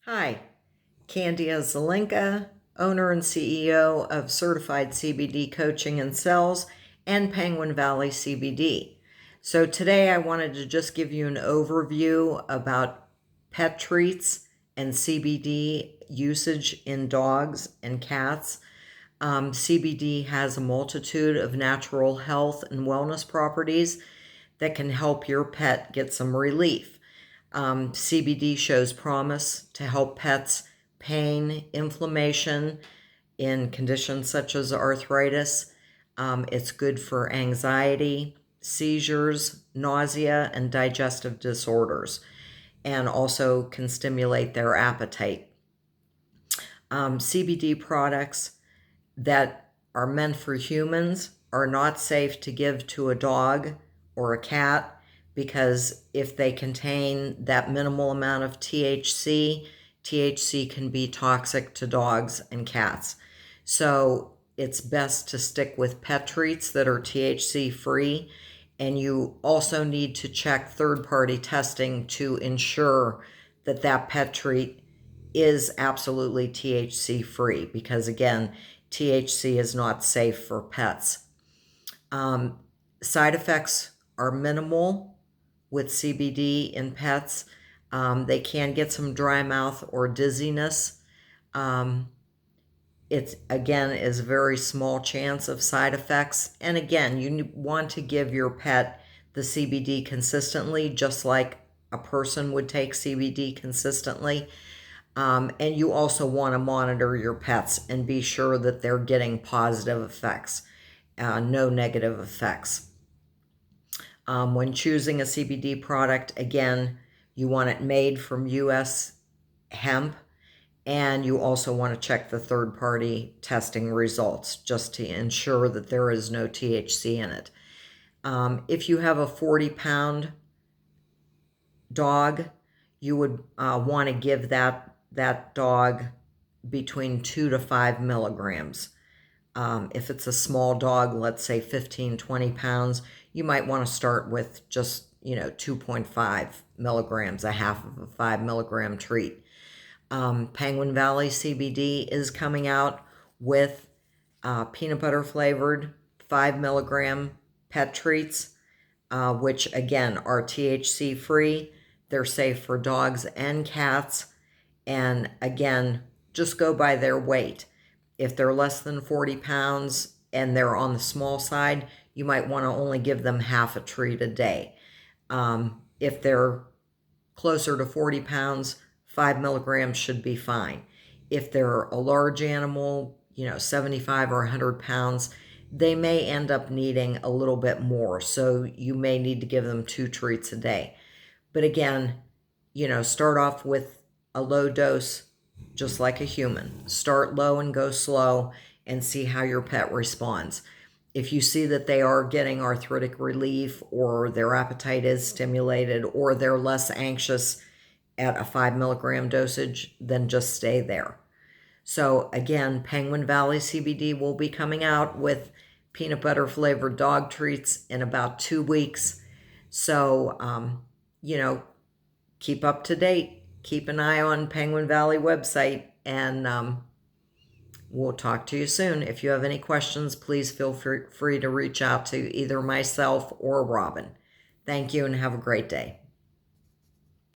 Hi, Candia Zelenka, owner and CEO of Certified CBD Coaching and Sales and Penguin Valley CBD. So today I wanted to just give you an overview about pet treats and CBD usage in dogs and cats. CBD has a multitude of natural health and wellness properties that can help your pet get some relief. CBD shows promise to help pets' pain, inflammation in conditions such as arthritis. It's good for anxiety, seizures, nausea, and digestive disorders, and also can stimulate their appetite. CBD products that are meant for humans are not safe to give to a dog or a cat because if they contain that minimal amount of THC, THC can be toxic to dogs and cats. So it's best to stick with pet treats that are THC free. And you also need to check third-party testing to ensure that that pet treat is absolutely THC free because, again, THC is not safe for pets. Side effects are minimal with CBD in pets. They can get some dry mouth or dizziness. It, again, is a very small chance of side effects. And again, you want to give your pet the CBD consistently, just like a person would take CBD consistently. And you also want to monitor your pets and be sure that they're getting positive effects, no negative effects. When choosing a CBD product, again, you want it made from U.S. hemp, and you also want to check the third-party testing results just to ensure that there is no THC in it. If you have a 40-pound dog, you would want to give that dog between 2 to 5 milligrams. If it's a small dog, let's say 15, 20 pounds, you might want to start with just, 2.5 milligrams, a half of a 5 milligram treat. Penguin Valley CBD is coming out with peanut butter flavored 5 milligram pet treats, which again are THC free. They're safe for dogs and cats. And again, just go by their weight. If they're less than 40 pounds and they're on the small side, you might want to only give them half a treat a day. If they're closer to 40 pounds, 5 milligrams should be fine. If they're a large animal, 75 or 100 pounds, they may end up needing a little bit more. So you may need to give them 2 treats a day. But again, start off with a low dose, just like a human. Start low and go slow and see how your pet responds. If you see that they are getting arthritic relief or their appetite is stimulated or they're less anxious at a 5 milligram dosage, then just stay there. So again, Penguin Valley CBD will be coming out with peanut butter flavored dog treats in about 2 weeks. So, keep up to date. Keep an eye on Penguin Valley website, and we'll talk to you soon. If you have any questions, please feel free to reach out to either myself or Robin. Thank you and have a great day.